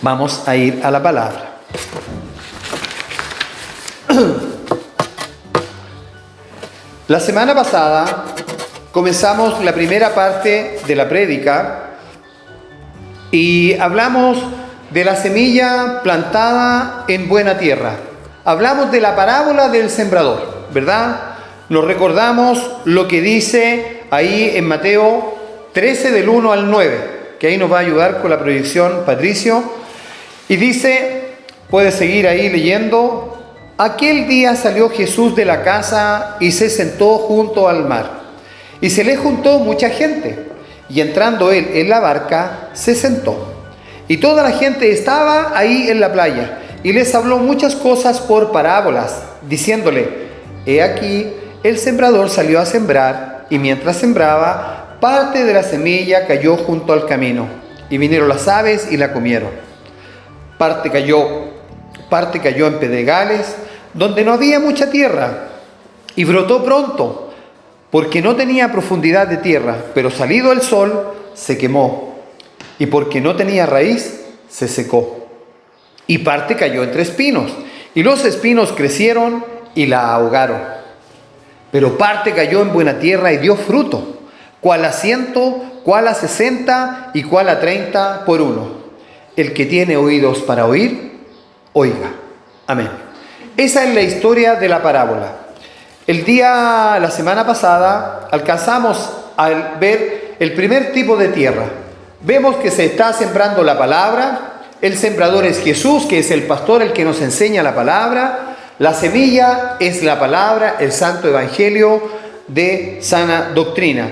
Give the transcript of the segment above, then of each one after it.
Vamos a ir a la palabra. La semana pasada comenzamos la primera parte de la prédica y hablamos de la semilla plantada en buena tierra. Hablamos de la parábola del sembrador, ¿verdad? Nos recordamos lo que dice ahí en Mateo 13 del 1 al 9, que ahí nos va a ayudar con la proyección Patricio. Y dice, puedes seguir ahí leyendo: aquel día salió Jesús de la casa y se sentó junto al mar. Y se le juntó mucha gente, y entrando él en la barca, se sentó. Y toda la gente estaba ahí en la playa, y les habló muchas cosas por parábolas, diciéndole: he aquí, el sembrador salió a sembrar, y mientras sembraba, parte de la semilla cayó junto al camino, y vinieron las aves y la comieron. Parte cayó en pedregales, donde no había mucha tierra, y brotó pronto, porque no tenía profundidad de tierra, pero salido el sol, se quemó, y porque no tenía raíz, se secó. Y parte cayó entre espinos, y los espinos crecieron y la ahogaron. Pero parte cayó en buena tierra y dio fruto, cuál a 100, cuál a 60 y cuál a 30 por uno. El que tiene oídos para oír, oiga. Amén. Esa es la historia de la parábola. La semana pasada, alcanzamos a ver el primer tipo de tierra. Vemos que se está sembrando la palabra. El sembrador es Jesús, que es el pastor, el que nos enseña la palabra. La semilla es la palabra, el santo evangelio de sana doctrina.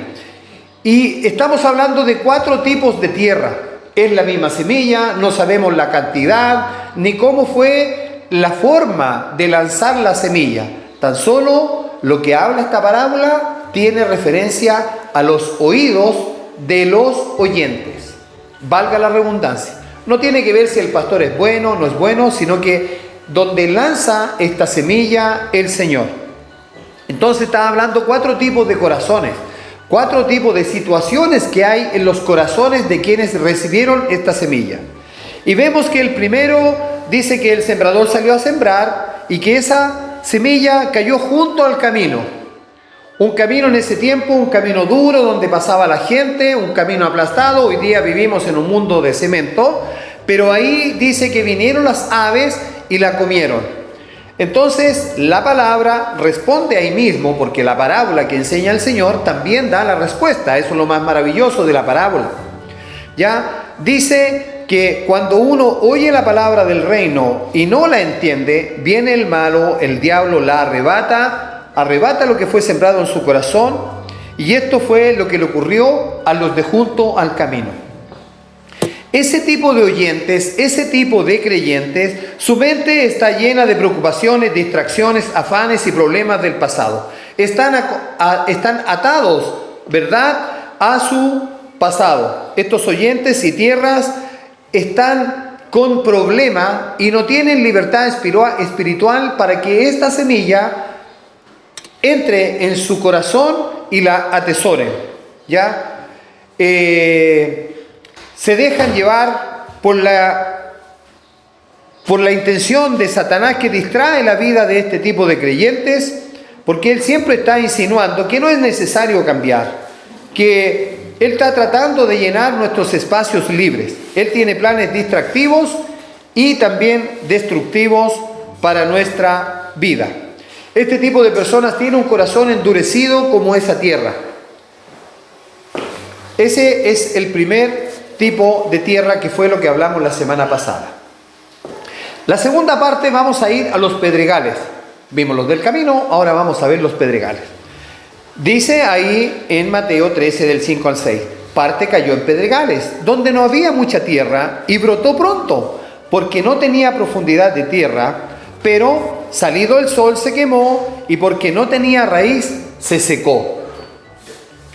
Y estamos hablando de 4 tipos de tierra. Es la misma semilla, no sabemos la cantidad, ni cómo fue la forma de lanzar la semilla. Tan solo lo que habla esta parábola tiene referencia a los oídos de los oyentes. Valga la redundancia. No tiene que ver si el pastor es bueno o no es bueno, sino que donde lanza esta semilla el Señor. Entonces está hablando 4 tipos de corazones, 4 tipos de situaciones que hay en los corazones de quienes recibieron esta semilla. Y vemos que el primero dice que el sembrador salió a sembrar y que esa semilla cayó junto al camino. Un camino en ese tiempo, un camino duro donde pasaba la gente, un camino aplastado. Hoy día vivimos en un mundo de cemento, pero ahí dice que vinieron las aves y la comieron. Entonces la palabra responde ahí mismo, porque la parábola que enseña el Señor también da la respuesta. Eso es lo más maravilloso de la parábola. Ya dice que cuando uno oye la palabra del reino y no la entiende, viene el malo, el diablo la arrebata lo que fue sembrado en su corazón, y esto fue lo que le ocurrió a los de junto al camino. Ese tipo de oyentes, ese tipo de creyentes, su mente está llena de preocupaciones, distracciones, afanes y problemas del pasado. Están atados, ¿verdad?, a su pasado. Estos oyentes y tierras están con problema y no tienen libertad espiritual para que esta semilla entre en su corazón y la atesoren. ¿Ya? Se dejan llevar por la intención de Satanás, que distrae la vida de este tipo de creyentes, porque él siempre está insinuando que no es necesario cambiar, que él está tratando de llenar nuestros espacios libres. Él tiene planes distractivos y también destructivos para nuestra vida. Este tipo de personas tiene un corazón endurecido como esa tierra. Ese es el primer tipo de tierra, que fue lo que hablamos la semana pasada. La segunda parte vamos a ir a los pedregales. Vimos los del camino, ahora vamos a ver los pedregales. Dice ahí en Mateo 13 del 5 al 6, parte cayó en pedregales, donde no había mucha tierra, y brotó pronto, porque no tenía profundidad de tierra, pero salido el sol se quemó, y porque no tenía raíz se secó.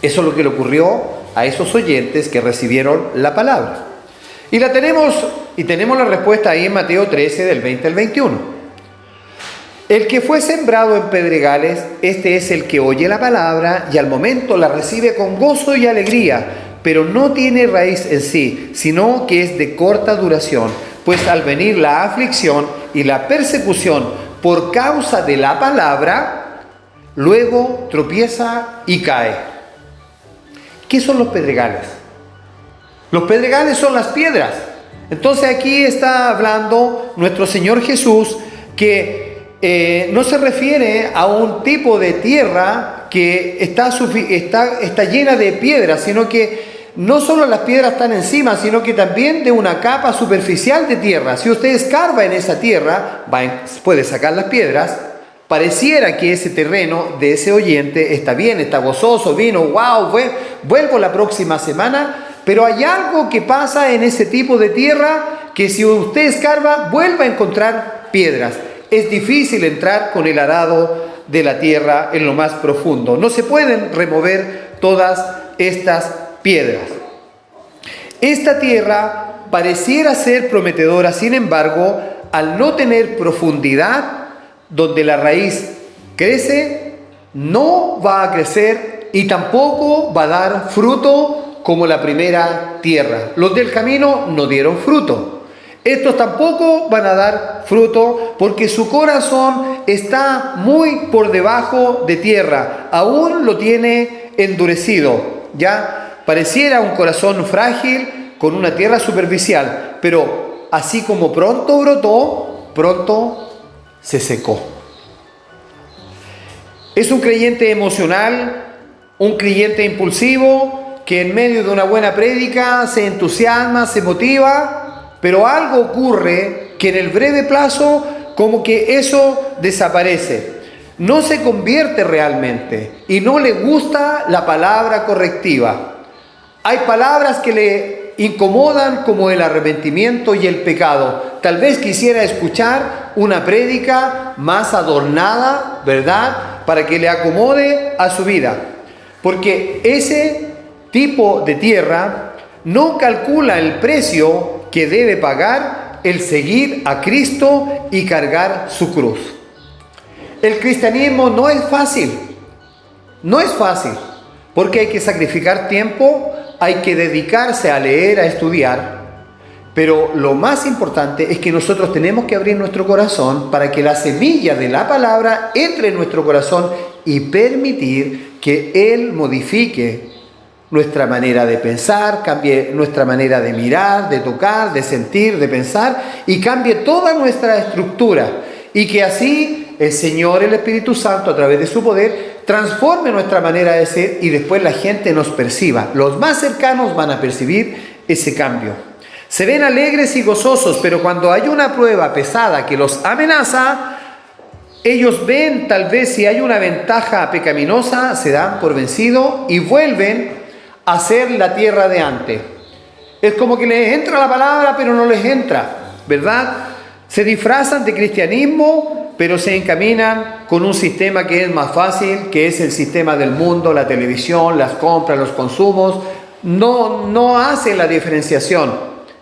Eso es lo que le ocurrió a esos oyentes que recibieron la palabra. Y tenemos la respuesta ahí en Mateo 13 del 20 al 21. El que fue sembrado en pedregales, este es el que oye la palabra y al momento la recibe con gozo y alegría, pero no tiene raíz en sí, sino que es de corta duración, pues al venir la aflicción y la persecución por causa de la palabra, luego tropieza y cae. ¿Qué son los pedregales? Los pedregales son las piedras. Entonces aquí está hablando nuestro Señor Jesús que no se refiere a un tipo de tierra que está llena de piedras, sino que no solo las piedras están encima, sino que también de una capa superficial de tierra. Si usted escarba en esa tierra, puede sacar las piedras. Pareciera que ese terreno de ese oyente está bien, está gozoso, vino, wow, vuelvo la próxima semana. Pero hay algo que pasa en ese tipo de tierra que si usted escarba, vuelve a encontrar piedras. Es difícil entrar con el arado de la tierra en lo más profundo. No se pueden remover todas estas piedras. Esta tierra pareciera ser prometedora, sin embargo, al no tener profundidad, donde la raíz crece, no va a crecer y tampoco va a dar fruto como la primera tierra. Los del camino no dieron fruto. Estos tampoco van a dar fruto porque su corazón está muy por debajo de tierra. Aún lo tiene endurecido. Ya pareciera un corazón frágil con una tierra superficial. Pero así como pronto brotó, pronto se secó. Es un creyente emocional, un creyente impulsivo, que en medio de una buena prédica se entusiasma, se motiva, pero algo ocurre que en el breve plazo como que eso desaparece. No se convierte realmente y no le gusta la palabra correctiva. Hay palabras que le incomodan como el arrepentimiento y el pecado. Tal vez quisiera escuchar una prédica más adornada, ¿verdad? Para que le acomode a su vida. Porque ese tipo de tierra no calcula el precio que debe pagar el seguir a Cristo y cargar su cruz. El cristianismo no es fácil, porque hay que sacrificar tiempo, hay que dedicarse a leer, a estudiar, pero lo más importante es que nosotros tenemos que abrir nuestro corazón para que la semilla de la palabra entre en nuestro corazón y permitir que Él modifique nuestra manera de pensar, cambie nuestra manera de mirar, de tocar, de sentir, de pensar y cambie toda nuestra estructura y que así el Señor, el Espíritu Santo, a través de su poder, transforme nuestra manera de ser y después la gente nos perciba. Los más cercanos van a percibir ese cambio. Se ven alegres y gozosos, pero cuando hay una prueba pesada que los amenaza, ellos ven tal vez si hay una ventaja pecaminosa, se dan por vencido y vuelven a ser la tierra de antes. Es como que les entra la palabra, pero no les entra, ¿verdad? Se disfrazan de cristianismo, pero se encaminan con un sistema que es más fácil, que es el sistema del mundo, la televisión, las compras, los consumos. No hacen la diferenciación,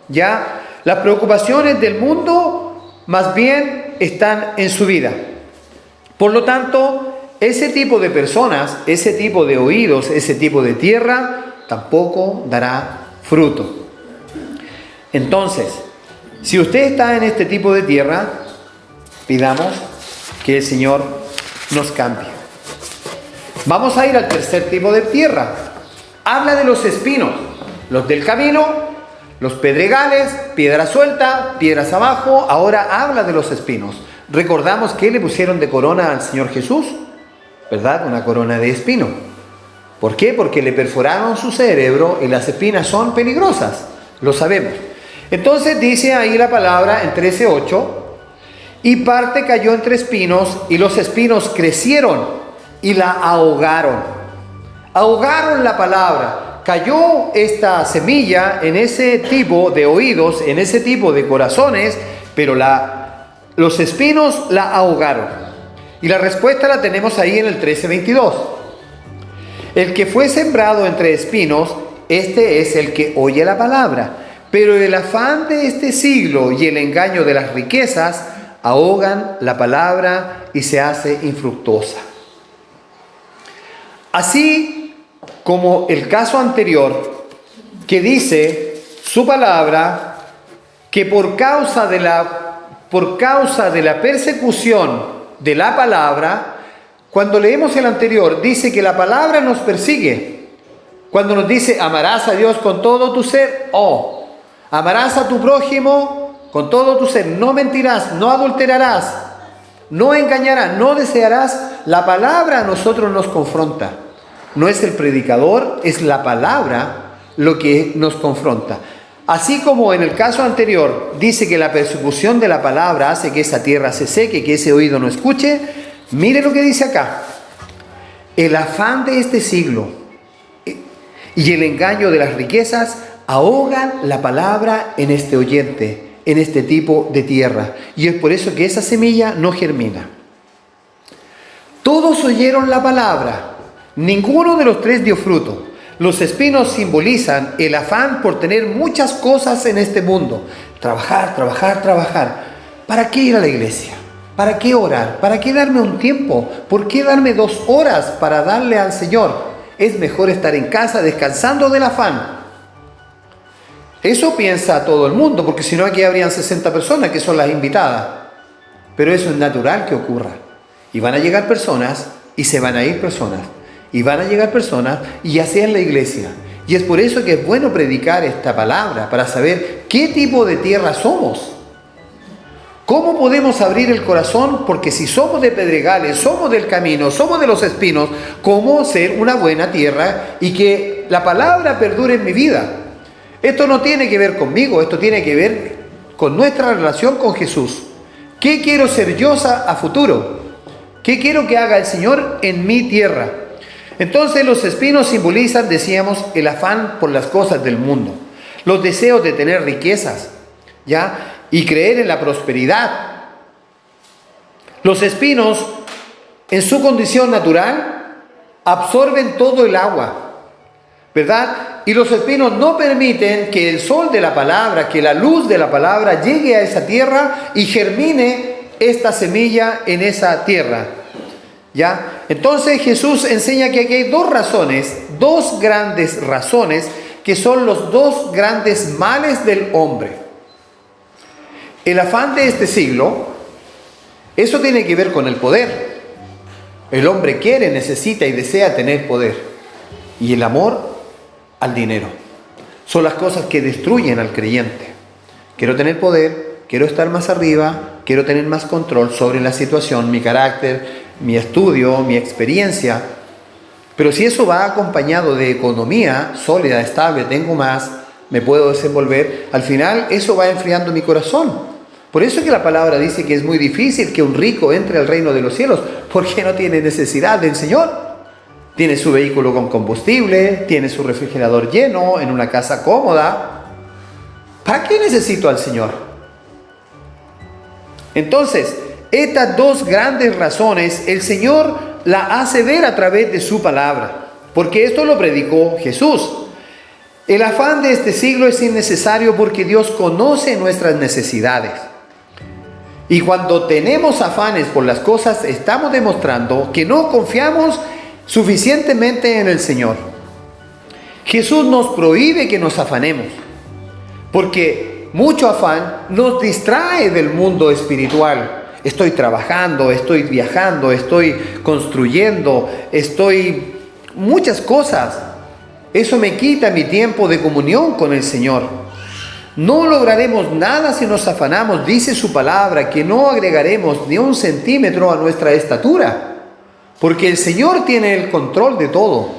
¿ya? Las preocupaciones del mundo más bien están en su vida. Por lo tanto, ese tipo de personas, ese tipo de oídos, ese tipo de tierra, tampoco dará fruto. Entonces, si usted está en este tipo de tierra, pidamos que el Señor nos cambie. Vamos a ir al tercer tipo de tierra. Habla de los espinos, los del camino, los pedregales, piedra suelta, piedras abajo. Ahora habla de los espinos. Recordamos que le pusieron de corona al Señor Jesús, ¿verdad? Una corona de espino. ¿Por qué? Porque le perforaron su cerebro y las espinas son peligrosas, lo sabemos. Entonces dice ahí la palabra en 13:8, y parte cayó entre espinos y los espinos crecieron y la ahogaron. Ahogaron la palabra. Cayó esta semilla en ese tipo de oídos, en ese tipo de corazones, pero los espinos la ahogaron. Y la respuesta la tenemos ahí en el 13:22. El que fue sembrado entre espinos, este es el que oye la palabra, pero el afán de este siglo y el engaño de las riquezas ahogan la palabra y se hace infructuosa. Así como el caso anterior, que dice su palabra que por causa de la persecución de la palabra, cuando leemos el anterior, dice que la palabra nos persigue. Cuando nos dice, amarás a Dios con todo tu ser, amarás a tu prójimo con todo tu ser, no mentirás, no adulterarás, no engañarás, no desearás. La palabra a nosotros nos confronta. No es el predicador, es la palabra lo que nos confronta. Así como en el caso anterior dice que la persecución de la palabra hace que esa tierra se seque, que ese oído no escuche, mire lo que dice acá. El afán de este siglo y el engaño de las riquezas ahogan la palabra en este oyente, en este tipo de tierra. Y es por eso que esa semilla no germina. Todos oyeron la palabra, ninguno de los tres dio fruto. Los espinos simbolizan el afán por tener muchas cosas en este mundo. Trabajar, trabajar, trabajar. ¿Para qué ir a la iglesia? ¿Para qué orar? ¿Para qué darme un tiempo? ¿Por qué darme 2 horas para darle al Señor? Es mejor estar en casa descansando del afán. Eso piensa todo el mundo, porque si no aquí habrían 60 personas que son las invitadas. Pero eso es natural que ocurra. Y van a llegar personas y se van a ir personas. Y van a llegar personas y así es la iglesia. Y es por eso que es bueno predicar esta palabra, para saber qué tipo de tierra somos. ¿Cómo podemos abrir el corazón? Porque si somos de pedregales, somos del camino, somos de los espinos, ¿cómo ser una buena tierra y que la palabra perdure en mi vida? Esto no tiene que ver conmigo, esto tiene que ver con nuestra relación con Jesús. ¿Qué quiero ser yo a futuro? ¿Qué quiero que haga el Señor en mi tierra? Entonces los espinos simbolizan, decíamos, el afán por las cosas del mundo, los deseos de tener riquezas, ¿ya? Y creer en la prosperidad. Los espinos, en su condición natural, absorben todo el agua, ¿verdad? Y los espinos no permiten que el sol de la palabra, que la luz de la palabra llegue a esa tierra y germine esta semilla en esa tierra, ¿ya? Entonces Jesús enseña que aquí hay 2 razones, 2 grandes razones, que son los 2 grandes males del hombre. El afán de este siglo, eso tiene que ver con el poder. El hombre quiere, necesita y desea tener poder. Y el amor al dinero. Son las cosas que destruyen al creyente. Quiero tener poder, quiero estar más arriba, quiero tener más control sobre la situación, mi carácter, mi estudio, mi experiencia. Pero si eso va acompañado de economía sólida, estable, tengo más, me puedo desenvolver, al final eso va enfriando mi corazón. Por eso es que la palabra dice que es muy difícil que un rico entre al reino de los cielos, porque no tiene necesidad del Señor. Tiene su vehículo con combustible, tiene su refrigerador lleno, en una casa cómoda. ¿Para qué necesito al Señor? Entonces, estas 2 grandes razones, el Señor la hace ver a través de su palabra, porque esto lo predicó Jesús. El afán de este siglo es innecesario porque Dios conoce nuestras necesidades. Y cuando tenemos afanes por las cosas, estamos demostrando que no confiamos suficientemente en el Señor. Jesús nos prohíbe que nos afanemos, porque mucho afán nos distrae del mundo espiritual. Estoy trabajando, estoy viajando, estoy construyendo, muchas cosas. Eso me quita mi tiempo de comunión con el Señor. No lograremos nada si nos afanamos, dice su palabra, que no agregaremos ni 1 centímetro a nuestra estatura, porque el Señor tiene el control de todo.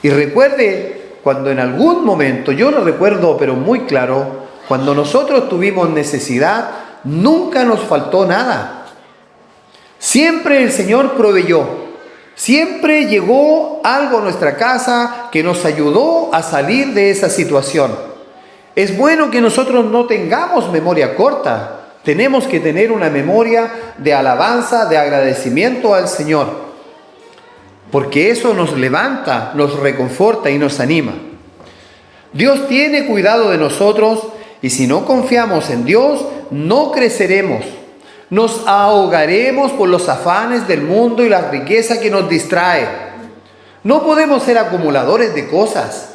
Y recuerde, cuando en algún momento, yo lo recuerdo pero muy claro, cuando nosotros tuvimos necesidad, nunca nos faltó nada. Siempre el Señor proveyó. Siempre llegó algo a nuestra casa que nos ayudó a salir de esa situación. Es bueno que nosotros no tengamos memoria corta. Tenemos que tener una memoria de alabanza, de agradecimiento al Señor. Porque eso nos levanta, nos reconforta y nos anima. Dios tiene cuidado de nosotros y si no confiamos en Dios, no creceremos. Nos ahogaremos por los afanes del mundo y la riqueza que nos distrae. No podemos ser acumuladores de cosas.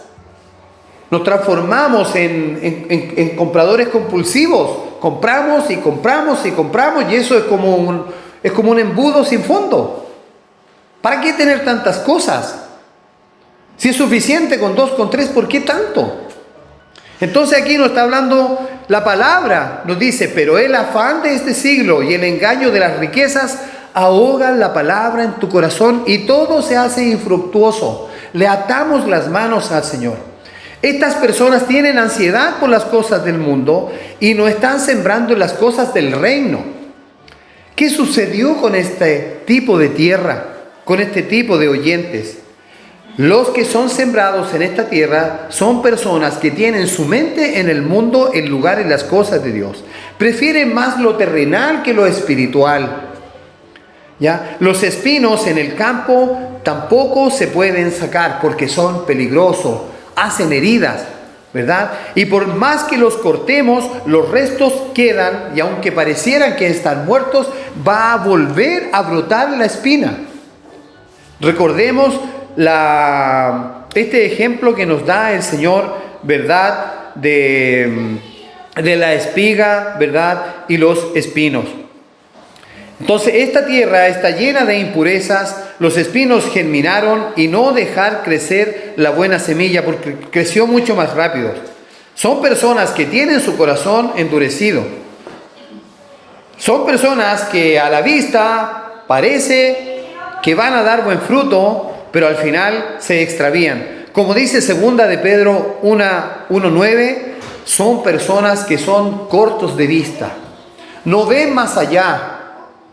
Nos transformamos en compradores compulsivos. Compramos y compramos y compramos, y eso es como un embudo sin fondo. ¿Para qué tener tantas cosas? Si es suficiente con 2, con 3, ¿por qué tanto? Entonces aquí nos está hablando la palabra, nos dice, pero el afán de este siglo y el engaño de las riquezas ahogan la palabra en tu corazón y todo se hace infructuoso. Le atamos las manos al Señor. Estas personas tienen ansiedad por las cosas del mundo y no están sembrando en las cosas del reino. ¿Qué sucedió con este tipo de tierra, con este tipo de oyentes? Los que son sembrados en esta tierra son personas que tienen su mente en el mundo en lugar de las cosas de Dios. Prefieren más lo terrenal que lo espiritual. ¿Ya? Los espinos en el campo tampoco se pueden sacar porque son peligrosos, hacen heridas, ¿verdad? Y por más que los cortemos, los restos quedan, y aunque parecieran que están muertos, va a volver a brotar la espina. Recordemos este ejemplo que nos da el Señor, ¿verdad? De la espiga, ¿verdad? Y los espinos. Entonces esta tierra está llena de impurezas, los espinos germinaron y no dejar crecer la buena semilla porque creció mucho más rápido. Son personas que tienen su corazón endurecido. Son personas que a la vista parece que van a dar buen fruto, pero al final se extravían. Como dice 2 de Pedro 1:9, son personas que son cortos de vista. No ven más allá,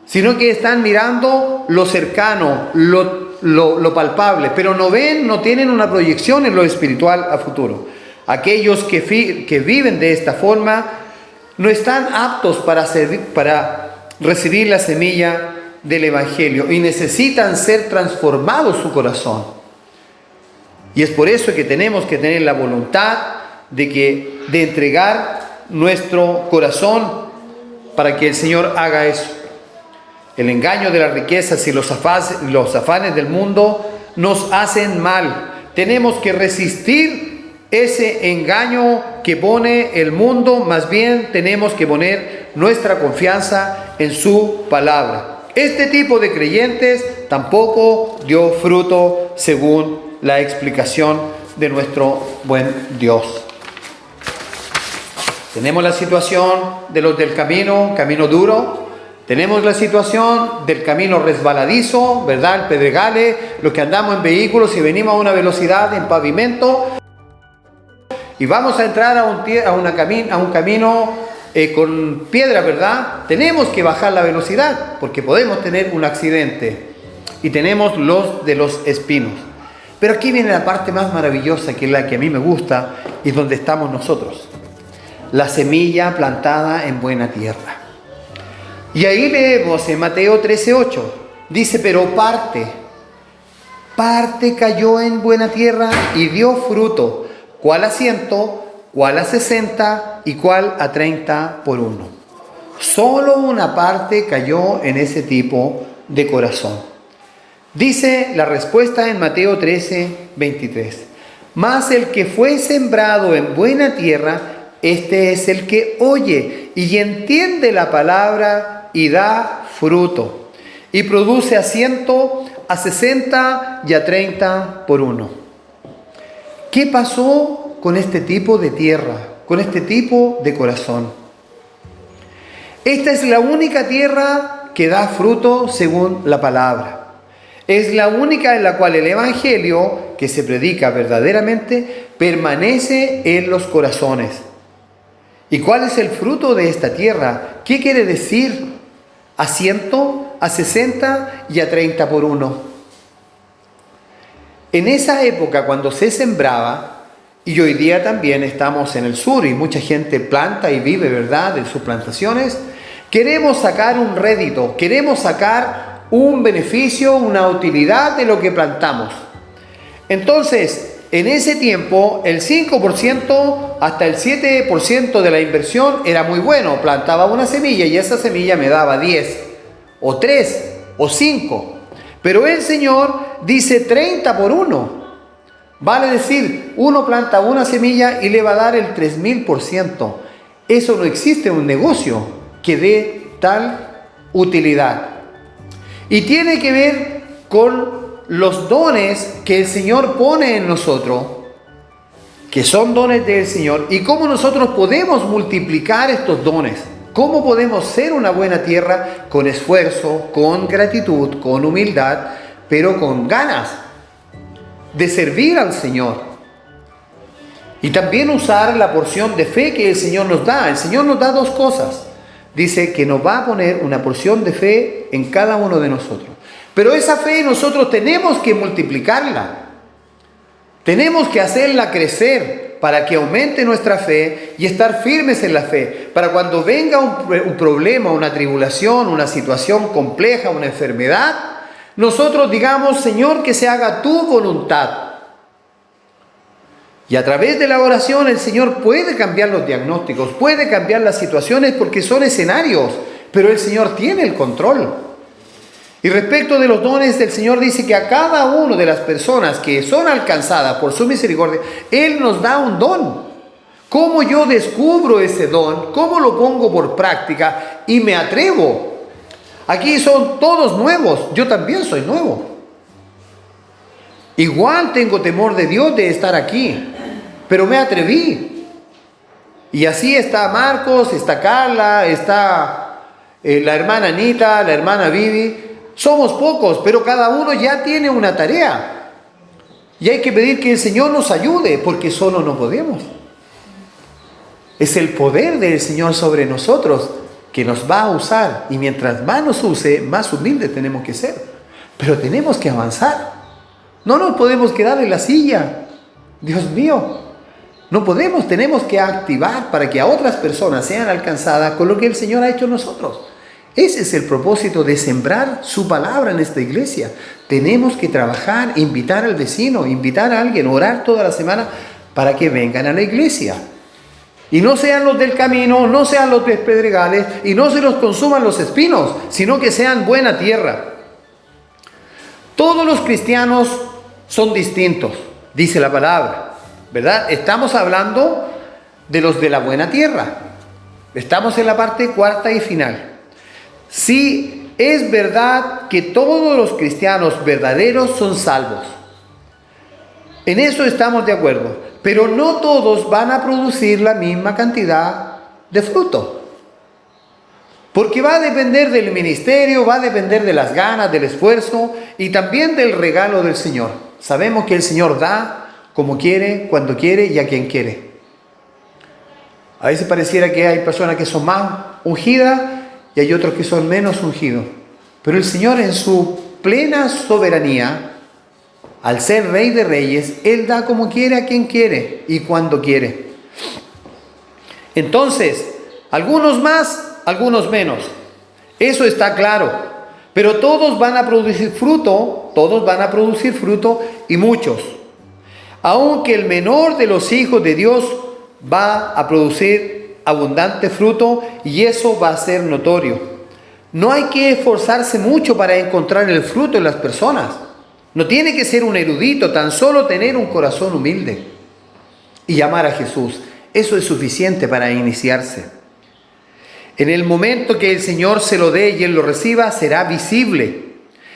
sino que están mirando lo cercano, lo palpable, pero no ven, no tienen una proyección en lo espiritual a futuro. Aquellos que viven de esta forma no están aptos para recibir la semilla del Evangelio y necesitan ser transformados su corazón. Y es por eso que tenemos que tener la voluntad de entregar nuestro corazón para que el Señor haga eso. El engaño de las riquezas y los afanes del mundo nos hacen mal. Tenemos que resistir ese engaño que pone el mundo. Más bien tenemos que poner nuestra confianza en su palabra. Este tipo de creyentes tampoco dio fruto según la explicación de nuestro buen Dios. Tenemos la situación de los del camino duro. Tenemos la situación del camino resbaladizo, ¿verdad? El pedregales, los que andamos en vehículos y venimos a una velocidad en pavimento y vamos a entrar a un camino con piedra, ¿verdad? Tenemos que bajar la velocidad porque podemos tener un accidente. Y tenemos los de los espinos. Pero aquí viene la parte más maravillosa, que es la que a mí me gusta y donde estamos nosotros. La semilla plantada en buena tierra. Y ahí leemos en Mateo 13:8, dice, pero parte cayó en buena tierra y dio fruto, cuál a 100, cuál a 60 y cuál a 30 por uno. Solo una parte cayó en ese tipo de corazón. Dice la respuesta en Mateo 13:23, mas el que fue sembrado en buena tierra, este es el que oye y entiende la palabra y da fruto, y produce a 100, a 60 y a 30 por uno. ¿Qué pasó con este tipo de tierra, con este tipo de corazón? Esta es la única tierra que da fruto según la palabra. Es la única en la cual el Evangelio, que se predica verdaderamente, permanece en los corazones. ¿Y cuál es el fruto de esta tierra? ¿Qué quiere decir? A 100, a 60 y a 30 por uno. En esa época, cuando se sembraba, y hoy día también estamos en el sur y mucha gente planta y vive, ¿verdad?, de sus plantaciones, queremos sacar un rédito, queremos sacar un beneficio, una utilidad de lo que plantamos. Entonces, en ese tiempo, el 5% hasta el 7% de la inversión era muy bueno. Plantaba una semilla y esa semilla me daba 10, o 3, o 5. Pero el Señor dice 30 por 1. Vale decir, uno planta una semilla y le va a dar el 3000%. Eso no existe en un negocio que dé tal utilidad. Y tiene que ver con los dones que el Señor pone en nosotros, que son dones del Señor, y cómo nosotros podemos multiplicar estos dones. Cómo podemos ser una buena tierra con esfuerzo, con gratitud, con humildad, pero con ganas de servir al Señor. Y también usar la porción de fe que el Señor nos da. El Señor nos da dos cosas. Dice que nos va a poner una porción de fe en cada uno de nosotros. Pero esa fe nosotros tenemos que multiplicarla. Tenemos que hacerla crecer para que aumente nuestra fe y estar firmes en la fe. Para cuando venga un problema, una tribulación, una situación compleja, una enfermedad, nosotros digamos, Señor, que se haga tu voluntad. Y a través de la oración el Señor puede cambiar los diagnósticos, puede cambiar las situaciones porque son escenarios, pero el Señor tiene el control. Y respecto de los dones, el Señor dice que a cada una de las personas que son alcanzadas por su misericordia, Él nos da un don. ¿Cómo yo descubro ese don? ¿Cómo lo pongo por práctica? Y me atrevo. Aquí son todos nuevos, yo también soy nuevo. Igual tengo temor de Dios de estar aquí, pero me atreví. Y así está Marcos, está Carla, está la hermana Anita, la hermana Vivi. Somos pocos, pero cada uno ya tiene una tarea. Y hay que pedir que el Señor nos ayude, porque solo no podemos. Es el poder del Señor sobre nosotros que nos va a usar. Y mientras más nos use, más humildes tenemos que ser. Pero tenemos que avanzar. No nos podemos quedar en la silla. Dios mío, no podemos, tenemos que activar para que a otras personas sean alcanzadas con lo que el Señor ha hecho en nosotros. Ese es el propósito de sembrar su palabra en esta iglesia. Tenemos que trabajar, invitar al vecino, invitar a alguien, orar toda la semana para que vengan a la iglesia. Y no sean los del camino, no sean los de pedregales y no se los consuman los espinos, sino que sean buena tierra. Todos los cristianos son distintos, dice la palabra, ¿verdad? Estamos hablando de los de la buena tierra. Estamos en la parte cuarta y final. Sí, es verdad que todos los cristianos verdaderos son salvos. En eso estamos de acuerdo. Pero no todos van a producir la misma cantidad de fruto. Porque va a depender del ministerio, va a depender de las ganas, del esfuerzo y también del regalo del Señor. Sabemos que el Señor da como quiere, cuando quiere y a quien quiere. A veces pareciera que hay personas que son más ungidas y hay otros que son menos ungidos. Pero el Señor en su plena soberanía, al ser Rey de Reyes, Él da como quiere a quien quiere y cuando quiere. Entonces, algunos más, algunos menos. Eso está claro. Pero todos van a producir fruto, y muchos. Aunque el menor de los hijos de Dios va a producir abundante fruto y eso va a ser notorio. No hay que esforzarse mucho para encontrar el fruto en las personas. No tiene que ser un erudito, tan solo tener un corazón humilde y amar a Jesús. Eso es suficiente para iniciarse. En el momento que el Señor se lo dé y Él lo reciba, será visible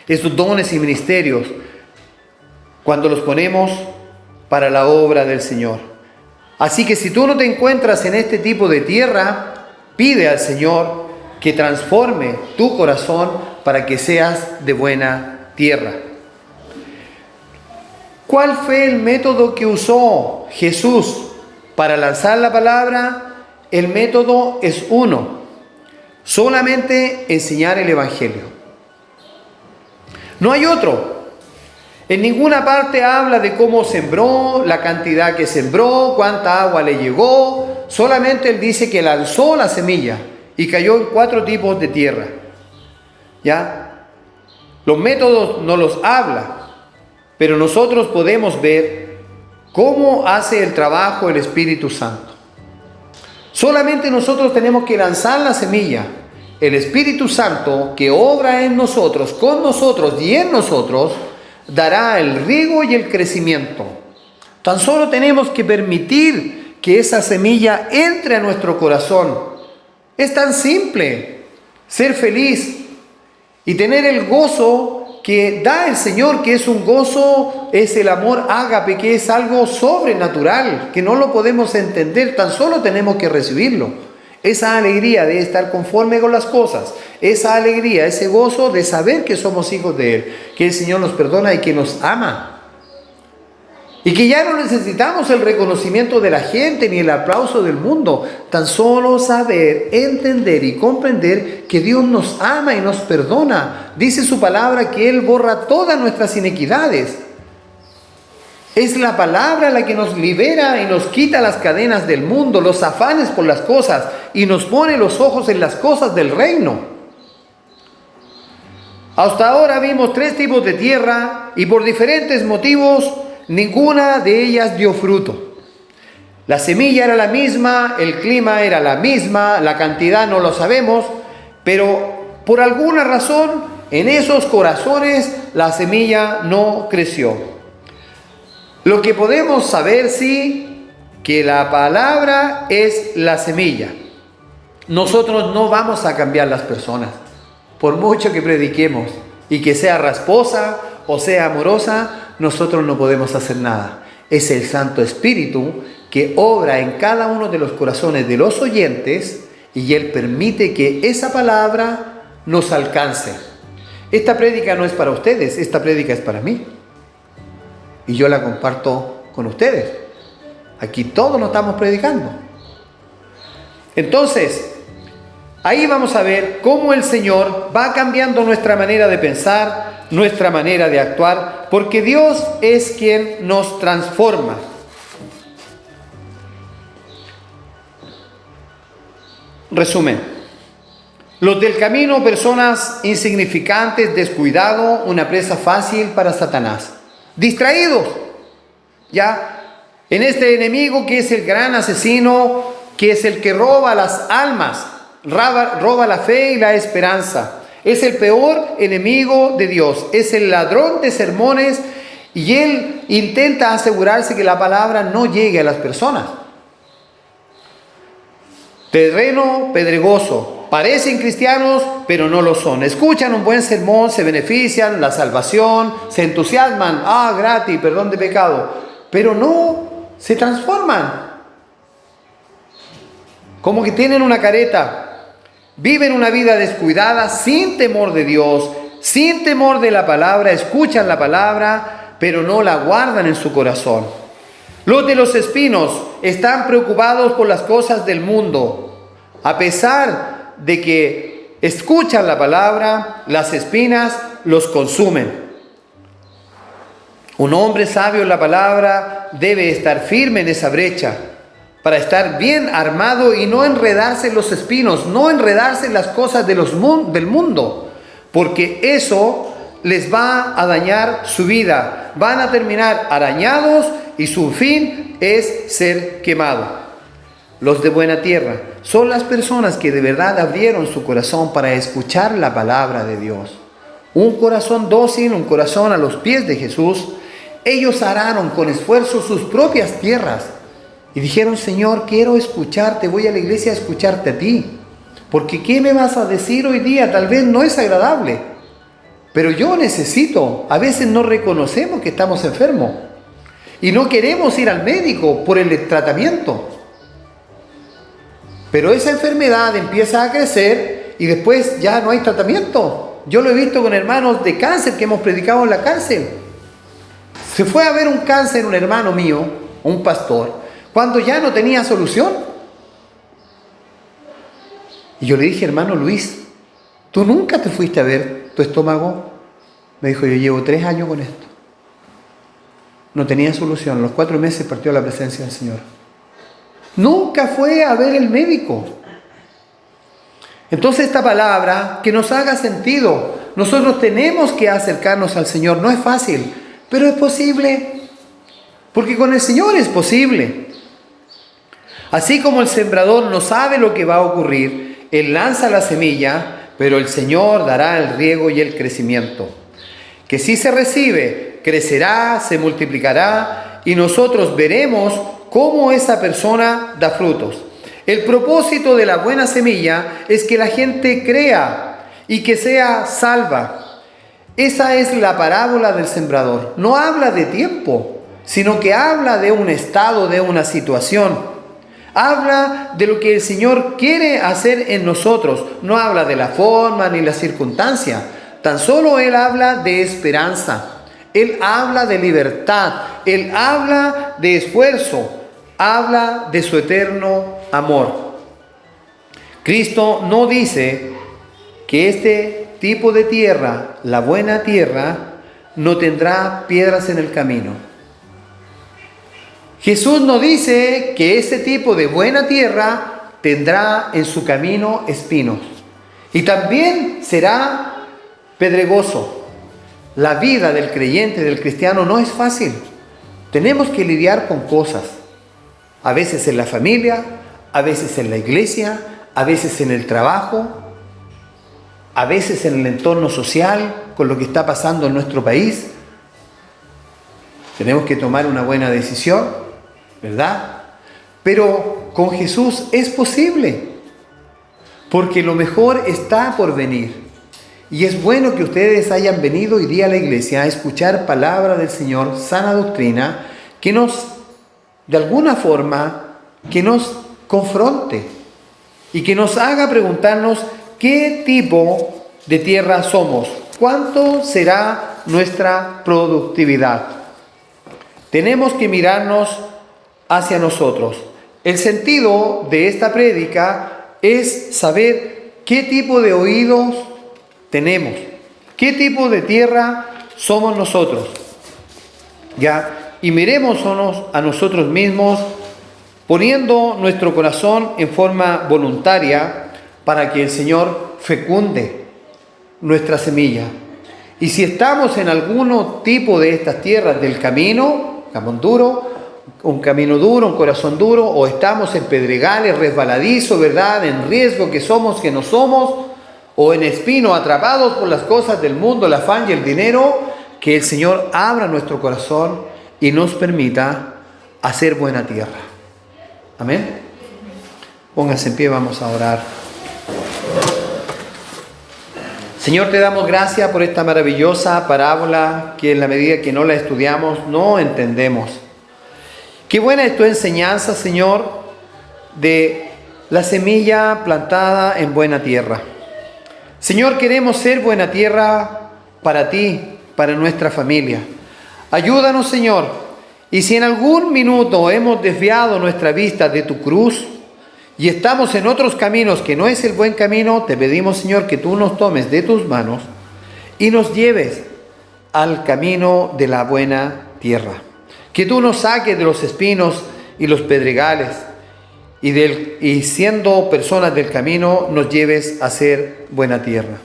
esos dones y ministerios cuando los ponemos para la obra del Señor. Así que si tú no te encuentras en este tipo de tierra, pide al Señor que transforme tu corazón para que seas de buena tierra. ¿Cuál fue el método que usó Jesús para lanzar la palabra? El método es uno. Solamente enseñar el Evangelio. No hay otro. En ninguna parte habla de cómo sembró, la cantidad que sembró, cuánta agua le llegó. Solamente Él dice que lanzó la semilla y cayó en 4 tipos de tierra. ¿Ya? Los métodos no los habla. Pero nosotros podemos ver cómo hace el trabajo el Espíritu Santo. Solamente nosotros tenemos que lanzar la semilla. El Espíritu Santo que obra en nosotros, con nosotros y en nosotros, dará el riego y el crecimiento. Tan solo tenemos que permitir que esa semilla entre a nuestro corazón. Es tan simple ser feliz y tener el gozo que da el Señor, que es un gozo, es el amor ágape, que es algo sobrenatural, que no lo podemos entender, tan solo tenemos que recibirlo. Esa alegría de estar conforme con las cosas, esa alegría, ese gozo de saber que somos hijos de Él, que el Señor nos perdona y que nos ama. Y que ya no necesitamos el reconocimiento de la gente ni el aplauso del mundo. Tan solo saber, entender y comprender que Dios nos ama y nos perdona. Dice su palabra que Él borra todas nuestras iniquidades. Es la palabra la que nos libera y nos quita las cadenas del mundo, los afanes por las cosas, y nos pone los ojos en las cosas del reino. Hasta ahora vimos 3 tipos de tierra y por diferentes motivos ninguna de ellas dio fruto. La semilla era la misma, el clima era la misma, la cantidad no lo sabemos, pero por alguna razón en esos corazones la semilla no creció. Lo que podemos saber, sí, que la palabra es la semilla. Nosotros no vamos a cambiar las personas, por mucho que prediquemos, y que sea rasposa o sea amorosa, nosotros no podemos hacer nada. Es el Santo Espíritu que obra en cada uno de los corazones de los oyentes y Él permite que esa palabra nos alcance. Esta prédica no es para ustedes, esta prédica es para mí. Y yo la comparto con ustedes. Aquí todos nos estamos predicando. Entonces, ahí vamos a ver cómo el Señor va cambiando nuestra manera de pensar, nuestra manera de actuar, porque Dios es quien nos transforma. Resumen. Los del camino, personas insignificantes, descuidado, una presa fácil para Satanás. Distraídos, ya, en este enemigo que es el gran asesino, que es el que roba las almas, roba la fe y la esperanza. Es el peor enemigo de Dios, es el ladrón de sermones y él intenta asegurarse que la palabra no llegue a las personas. Terreno pedregoso, parecen cristianos pero no lo son. Escuchan un buen sermón, se benefician, la salvación, se entusiasman, gratis, perdón de pecado, pero no se transforman. Como que tienen una careta. Viven una vida descuidada, sin temor de Dios, sin temor de la palabra, escuchan la palabra, pero no la guardan en su corazón. Los de los espinos están preocupados por las cosas del mundo. A pesar de que escuchan la palabra, las espinas los consumen. Un hombre sabio en la palabra debe estar firme en esa brecha, para estar bien armado y no enredarse en los espinos, no enredarse en las cosas del mundo, porque eso les va a dañar su vida. Van a terminar arañados y su fin es ser quemados. Los de buena tierra son las personas que de verdad abrieron su corazón para escuchar la palabra de Dios. Un corazón dócil, un corazón a los pies de Jesús. Ellos araron con esfuerzo sus propias tierras. Y dijeron, Señor, quiero escucharte, voy a la iglesia a escucharte a ti. Porque ¿qué me vas a decir hoy día? Tal vez no es agradable, pero yo necesito. A veces no reconocemos que estamos enfermos y no queremos ir al médico por el tratamiento. Pero esa enfermedad empieza a crecer y después ya no hay tratamiento. Yo lo he visto con hermanos de cáncer que hemos predicado en la cárcel. Se fue a ver un cáncer un hermano mío, un pastor, cuando ya no tenía solución. Y yo le dije, hermano Luis, ¿tú nunca te fuiste a ver tu estómago? Me dijo, yo llevo 3 años con esto. No tenía solución. A los 4 meses partió a la presencia del Señor. Nunca fue a ver el médico. Entonces esta palabra, que nos haga sentido. Nosotros tenemos que acercarnos al Señor. No es fácil, pero es posible. Porque con el Señor es posible. Así como el sembrador no sabe lo que va a ocurrir, él lanza la semilla, pero el Señor dará el riego y el crecimiento. Que si se recibe, crecerá, se multiplicará y nosotros veremos cómo esa persona da frutos. El propósito de la buena semilla es que la gente crea y que sea salva. Esa es la parábola del sembrador. No habla de tiempo, sino que habla de un estado, de una situación. Habla de lo que el Señor quiere hacer en nosotros. No habla de la forma ni la circunstancia. Tan solo Él habla de esperanza. Él habla de libertad. Él habla de esfuerzo. Habla de su eterno amor. Cristo no dice que este tipo de tierra, la buena tierra, no tendrá piedras en el camino. Jesús no dice que este tipo de buena tierra tendrá en su camino espinos. Y también será pedregoso. La vida del creyente, del cristiano, no es fácil. Tenemos que lidiar con cosas. A veces en la familia, a veces en la iglesia, a veces en el trabajo, a veces en el entorno social, con lo que está pasando en nuestro país. Tenemos que tomar una buena decisión, ¿verdad? Pero con Jesús es posible, porque lo mejor está por venir. Y es bueno que ustedes hayan venido hoy día a la iglesia a escuchar palabra del Señor, sana doctrina, que nos, de alguna forma, que nos confronte y que nos haga preguntarnos qué tipo de tierra somos, cuánto será nuestra productividad. Tenemos que mirarnos hacia nosotros. El sentido de esta prédica es saber qué tipo de oídos tenemos, qué tipo de tierra somos nosotros. ¿Ya? Y mirémonos a nosotros mismos poniendo nuestro corazón en forma voluntaria para que el Señor fecunde nuestra semilla. Y si estamos en algún tipo de estas tierras del camino, un camino duro, un corazón duro, o estamos en pedregales, resbaladizos, ¿verdad? En riesgo que somos, que no somos, o en espino, atrapados por las cosas del mundo, el afán y el dinero, que el Señor abra nuestro corazón y nos permita hacer buena tierra. Amén. Pónganse en pie, vamos a orar. Señor, te damos gracias por esta maravillosa parábola que en la medida que no la estudiamos no entendemos. Qué buena es tu enseñanza, Señor, de la semilla plantada en buena tierra. Señor, queremos ser buena tierra para ti, para nuestra familia. Ayúdanos, Señor. Y si en algún minuto hemos desviado nuestra vista de tu cruz y estamos en otros caminos que no es el buen camino, te pedimos, Señor, que tú nos tomes de tus manos y nos lleves al camino de la buena tierra. Que tú nos saques de los espinos y los pedregales y siendo personas del camino nos lleves a ser buena tierra.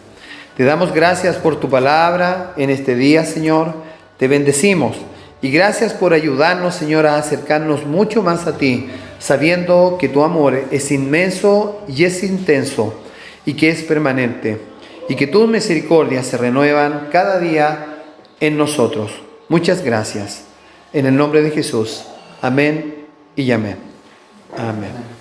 Te damos gracias por tu palabra en este día, Señor. Te bendecimos y gracias por ayudarnos, Señor, a acercarnos mucho más a ti, sabiendo que tu amor es inmenso y es intenso y que es permanente y que tus misericordias se renuevan cada día en nosotros. Muchas gracias. En el nombre de Jesús. Amén y amén. Amén.